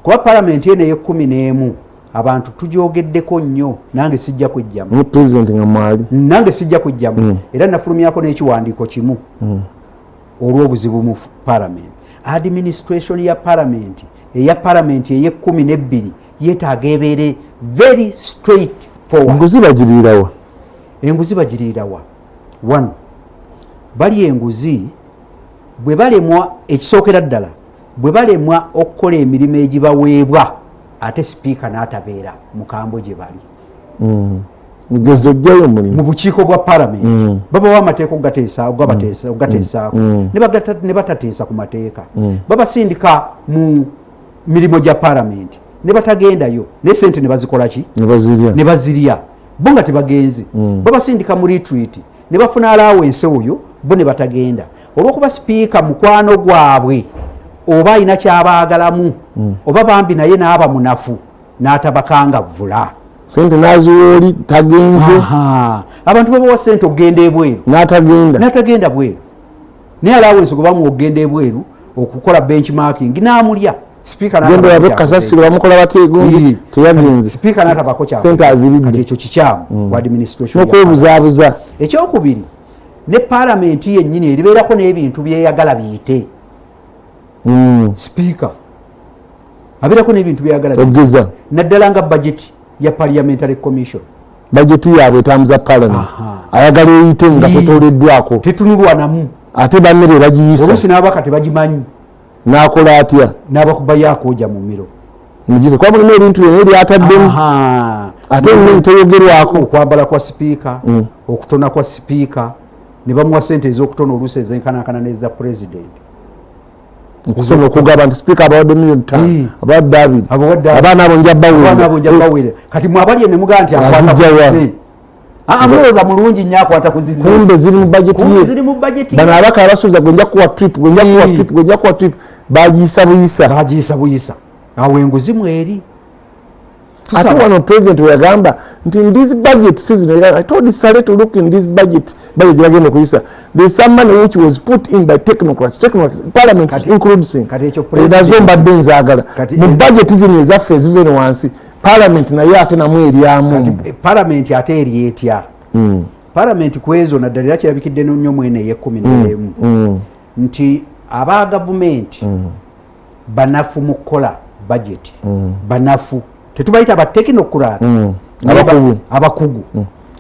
kuba palamenti eno ey'11 abantu tugyogeddeko nnyo nange sijja kujjamu nange sijja kujjamu era nafulumyako n'ekiwandiiko kimu olw'obuzibu mu palamenti administration ya palamenti eya palamenti ey'12 yeetaaga ebeere very straight forward enguzi bagiriirawa 1 bali enguzi bwe balemwa ekisookera ddala bwe balemwa okukola emirimu egibaweebwa ate sipiika n'atabeera mukambwe gye bali mu bukiiko bwa palamenti babawo amateeka okugateesaako ne batateesa ku mateeka babasindika mu mirimu gya palamenti ne batagendayo naye sente ne bazikola ki ne bazirya bo nga tebagenze babasindika mu retreat ne bafuna allowance oyo bo ne batagenda olw'okuba sipiika mukwano gwabwe oba alina kyabaagalamu oba bambi naye n'aba munafu n'atabakangavvula sente naziwooli tagenze abantu babawa sente okugenda ebweru n'atagenda bweru naye allowance gwe bamuwa okugenda ebweru okukola benchmarking n'amulya sipiika n'atabako kati ekyo kikyamu wa administration n'okwebuzaabuza ekyokubiri ne palamenti yennyini eribeerako n'ebintu byeyagala biyite sipiika abeerako n'ebintu byeyagala ogeza naddala nga budget ya parliamentary commission budget yaabwe etambuza palamenti ayagala eyite nga tetoleddwako tetunulwa namu ate banne be bagiyisa oluusi n'abaka tebagimanyi n'akola atya n'abakubayo akooja mu miro mugize kuba mulimu ebintu byonna ebyataddemu ate nnyo teyogerwako okwambala kwa sipiika okutona kwa sipiika ne bamuwa sente ez'okutona oluusi ezenkanankana n'eza pulezidenti okusobola okugaba nti sipiika abawadde $5 abawadde 2 abaana abo nja bawere kati mwabali ne mugaa nti akwata amulooza mulungi nnyo akwata kuzize kumbe ziri mu budget ye ziri mu budget bano abaka abasuubiza gwenja kuwa trip gwenja kuwa trip bagiyisa buyisa awo enguzi mweri ate wano president weyagamba nti in this budget season I told Sale to look in this budget gyebagenda okuyisa there's some money which was put in by technocrats parliament includes ezo mbadde nzaagala mu budget zino ezaffe eziva eno wansi parliament naye ate namwe eryamu parliament ate eri etya parliament kwezo naddala era kirabikidde nnyo mwene eye-11 nti aba gavumenti banafu mu kukola budget banafu tetubayita ba technocrat abakugu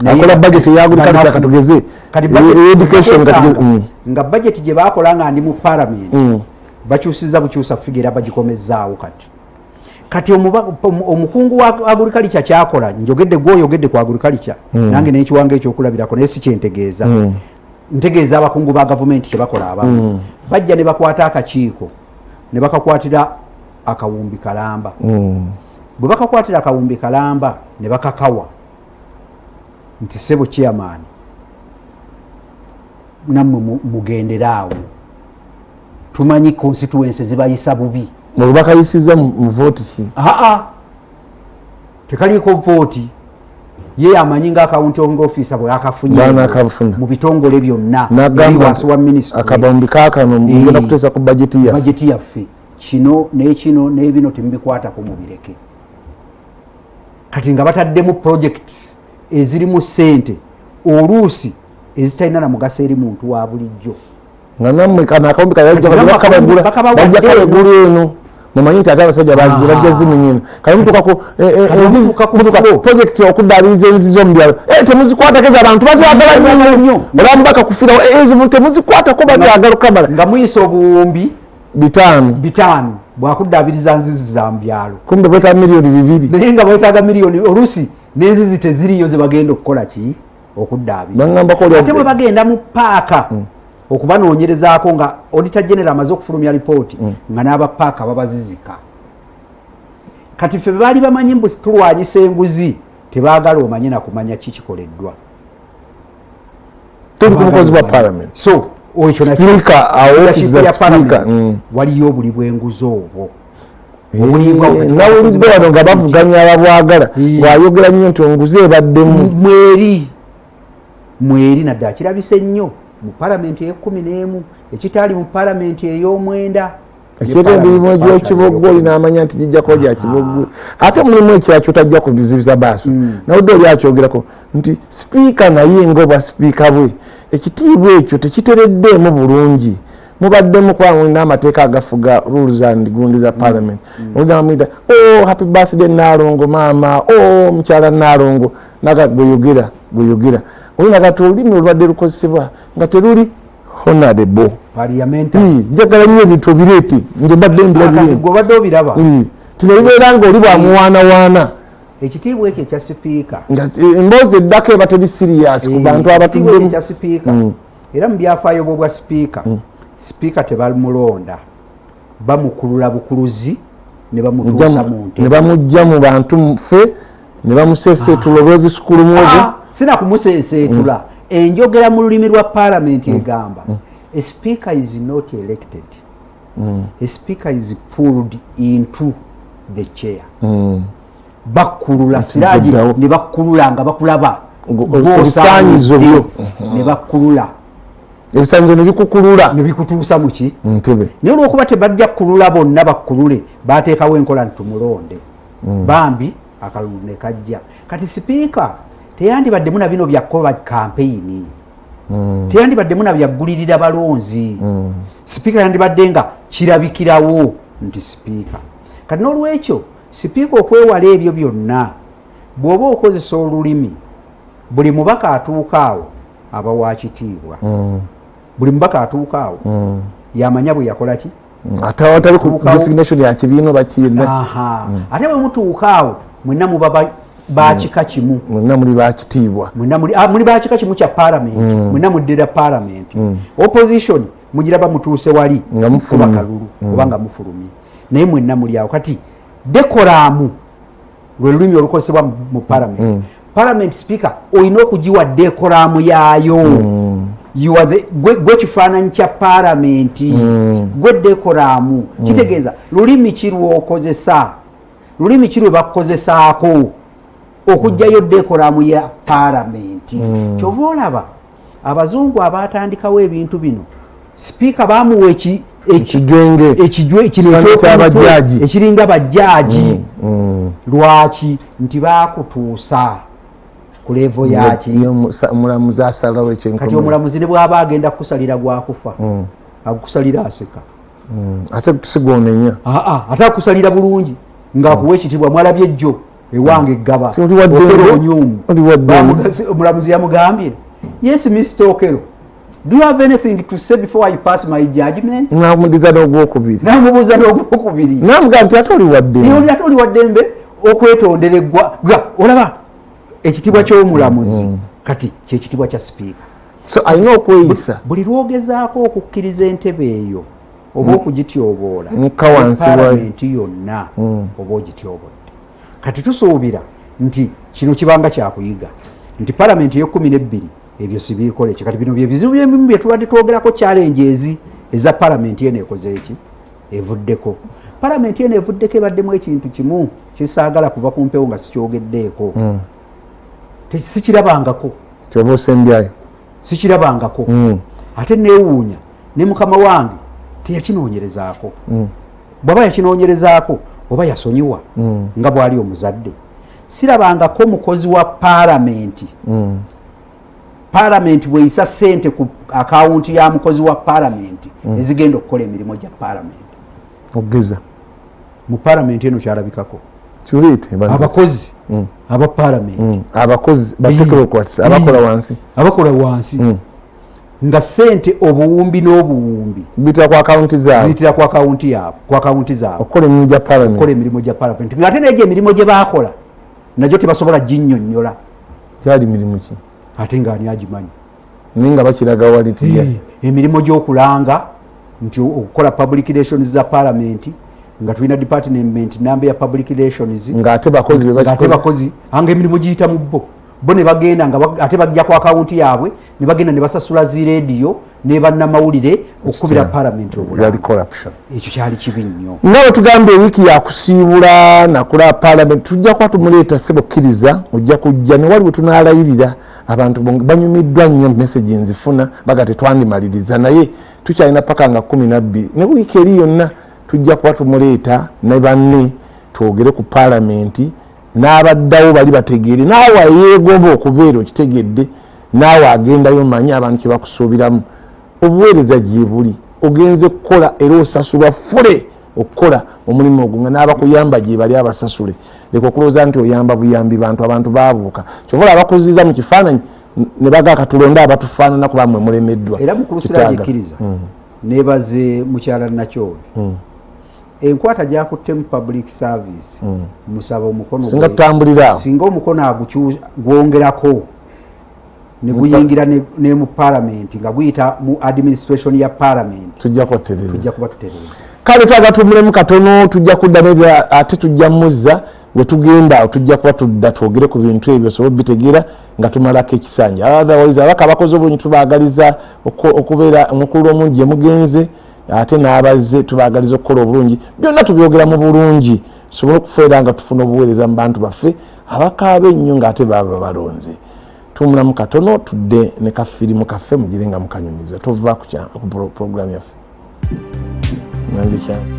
akola budget ya agriculture katugeze education katugeze nga budget gye bakola nga ndi mu parliament bakyusiza bukyusa figure bagikomezaawo kati omukungu wa agriculture kyakola njogedde gwoyogedde ku agriculture nange n'ekiwango ekyokulabirako naye si kyentegeeza ntegeeza abakungu ba gavumenti kyebakola abamu bajja ne bakwata akakiiko ne bakakwatira akawumbi kalamba bwe bakakwatira akawumbi kalamba ne bakakawa nti sebo chairman nammwe mugenderaawo tumanyi constituency zibayisa bubi mu bakayisiza mu vote ki tekaliko vote ye amanyi nga accounting officer bwe akafunye mu bitongole byonna wansi wa ministry akabambi kakano ngenda kutesa ku budget yaffe kino n'ebino temubikwatako mubireke kati nga bataddemu projects ezirimu ssente oluusi ezitalina na mugaso eri muntu wa bulijjo nga nammwe kana akawumbi bakabagula eno mumanyi nti ate abasajja bajja ziminyino kale mutukako project okuddabiriza enzizo mu byalo temuzikwatako abantu bazagala nnyo olamu bakakufirawo ezo temuzikwatako bazagala okamala nga muyisa obuwumbi 5 bwakuddabiriza nzizi za mbyalo kumbe bwetaaga miliyoni 2 naye nga bwetaaga miliyoni oluusi n'enzizi teziriyo ze bagenda okukola ki okuddabiriza ate bwe bagenda mu paaka okubanoonyerezaako nga auditor general amaze okufulumya lipooti nga n'abapaaka babazizika kati ffe baali bamanyi mbu tulwanyisa enguzi tebaagala omanye nakumanya kikikoleddwa tuli ku mukozi wa parliament so waliyo obuli bw'enguzi obwo nawulidde wano nga bavuganya ababwagala bwayogera nnyo nti onguzi ebaddemu mweri naddala kirabise nnyo mu palamenti ey'11 ekitaali mu palamenti ey'omwenda ekireta emirimu egy'ekiboggwe olina amanya nti gijjako gya kiboggwe ate mulimu ekirala kyotajja kubizibiza baaso nawudde oli akyogerako nti sipiika naye ngaobwa sipiika bwe ekitiibwa ekyo tekitereddeemu bulungi mubaddemu kwamu n'amateeka agafuga rules and gundi za parliament ogamwita happy birthday Nalongo maama mukyala Nalongo naga bweyogera olina kati olulimi olubadde lukozesebwa nga teruli honorable njagala nnyo ebintu obireete nje badde mbirabiraba tinabibeera nga oli bwamuwaanawaana ekitiibwa ekyo ekya sipiika emboozi eddako eba teri sirias ku bantu abatuddemu ekya sipiika era mu byafaayo bwobwa sipiika sipiika tebamulonda bamukulula bukuluzi ne bamutuusa mu ntebe ne bamujja mu bantu ffe ne bamuseeseetula olw'ebisukulu mwogo sina kumuseeseetula enjogera mu lulimi lwa parliament egamba a speaker is not elected a speaker is pulled into the chair bakulula siraji ne bakulula nga bakulaba obusaanyizo byo ne bakulula ebisaanyizo ne bikukulula ne bikutuusa mu ki ntebe naye olwokuba tebajja kukulula bonna bakulule baateekawo enkola ntumulonde bambi akalulu ne kajja kati sipiika teyandibaddemu na bino byakola kampeyini teyandibaddemu na byaggulirira balonzi sipiika yandibadde nga kirabikirawo nti sipiika kati n'olwekyo sipiika okwewala ebyo byonna bw'oba okozesa olulimi buli mubaka atuukaawo aba wa kitiibwa buli mubaka atuukaawo yamanya bwe yakola ki atawatali ku designation ya kibiino bakiina ate bwe mutuukaawo mwenna muba bakika kimu mwenna muli bakitiibwa muli bakika kimu kya parliament mwenna muddira parliament opposition mugiraba mutuuse wali nga mufubakalulu oba nga mufulumye naye mwenna muli awo kati dekoramu lwe lulimi olukozesebwa mu parliament parliament speaker olina okugiwa dekoramu yaayo you are the gwe kifaananyi kya parliament gwe dekoramu kitegeeza lulimi ki lw'okozesa lulimi ki lwe bakukozesaako okugjayo dekoramu ya parliament kyova olaba abazungu abatandikawo ebintu bino sipiika bamuwa ekiringa bajjaaji lwaki nti bakutuusa ku levo yaki omulamuzi asalawo ekyenkomezo kati omulamuzi ne bw'aba agenda kukusalira gwakufa akukusalira aseka ate tusigwonenya ate akusalira bulungi ng'akuwa ekitibwa mwalabye ejjo ewange eggaba omulamuzi yamugambye yes Mr. Okero, do you have anything to say before I pass my judgment? Namubuuza n'ogwokubiri namugamba nti ate oli wa ddembe okwetondereggwa olaba ekitibwa ky'omulamuzi kati kyekitibwa kya sipiika so alina okweyisa buli lwogezaako okukkiriza entebe eyo oba okugityoboola palamenti yonna oba ogityobodde kati tusuubira nti kino kibanga kyakuyiga nti palamenti ey'e12 ebyo sibiikole ki kati bino byebizibu byebimu bye tubadde twogerako challenges eza palamenti eno ekoze eki evuddeko palamenti eno evuddeko ebaddemu ekintu kimu kisaagala kuva ku mpewo nga sikyogeddeeko sikirabangako kyoba osembyayo sikirabangako ate neewuunya ne mukama wange teyakinoonyerezaako bw'aba yakinoonyerezaako oba yasonyiwa nga bw'ali omuzadde sirabangako mukozi wa palamenti palamenti bweyisa ssente ku akawunti ya mukozi wa palamenti ezigenda okukola emirimu gya palamenti ogeza mu palamenti eno kyalabikako kyuliite abakozi aba palamenti abakozi bateknocrats abakola wansi nga ssente obuwumbi n'obuwumbi bitira ku akawunti yaabwe ku akawunti zaabwe okukola emirimu gya palamenti ng'ate n'egyo emirimu gye baakola nagyo tebasobola ginnyonnyola gyali mirimu ki ate ng'ani agimanyi naye nga bakiraga wali emirimu gy'okulanga nti okukola public relations za palamenti nga tulina department number ya public relations ng'ate bakozi anga emirimu giyita mu bo ne bagenda nga ate bajja ku akawunti yaabwe ne bagenda ne basasula zi rediyo ne bannamawulire okukubira palamenti obulamu ekyo kyali kibi nnyo nawe tugambe ewiiki yakusiibula nakula palamenti tujja kuba tumuleeta sebokkiriza ojja kujja ne waliwo tunaalayirira abantu banyumiddwa nnyo message nzifuna baga tetwandimaliriza naye tukyalina paka nga 12 ne wiiki eri yonna tujja kuba tumuleeta ne banne twogere ku palamenti n'abaddawo bali bategeere naawe yeegomba okubeera okitegedde naawe agendayo manyi abantu kye bakusuubiramu obuweereza gye buli ogenze kukola era osasulwa fule okukola omulimu ogwo nga n'abakuyamba gye bali abasasule leka okulowooza nti oyamba buyambi abantu baabuuka kyobola abakoziza mu kifaananyi ne bagaka tulonde abatufaanana kuba mmwe mulemeddwa era mukulusira gikkiriza nebaze mukyala Nakyobe enkwata gyakutte mu public service musaba omukono singa tutambulira awo singa omukono gwongerako ne guyingira ne mu palamenti nga guyita mu administration ya palamenti tujja kuba tutereza kale twagatumulemu katono tujja kudda nebya ate tujja muzza we tugenda tujja kuba tudda twogere ku bintu ebyo so bitegeera nga tumalako ekisanja otherwise abaka abakozi obulungi tubaagaliza okubeera omukulu omungi mugenze ate n'abazze tubaagaliza okukola obulungi byonna tubyogera mu bulungi tusobole okufeera nga tufuna obuweereza mu bantu baffe abakaaba ennyo ng'ate baba balonze tumulamu katono tudde ne kafirimu kaffe mugire nga mukanyumiza tova ku program yaffe nandikyana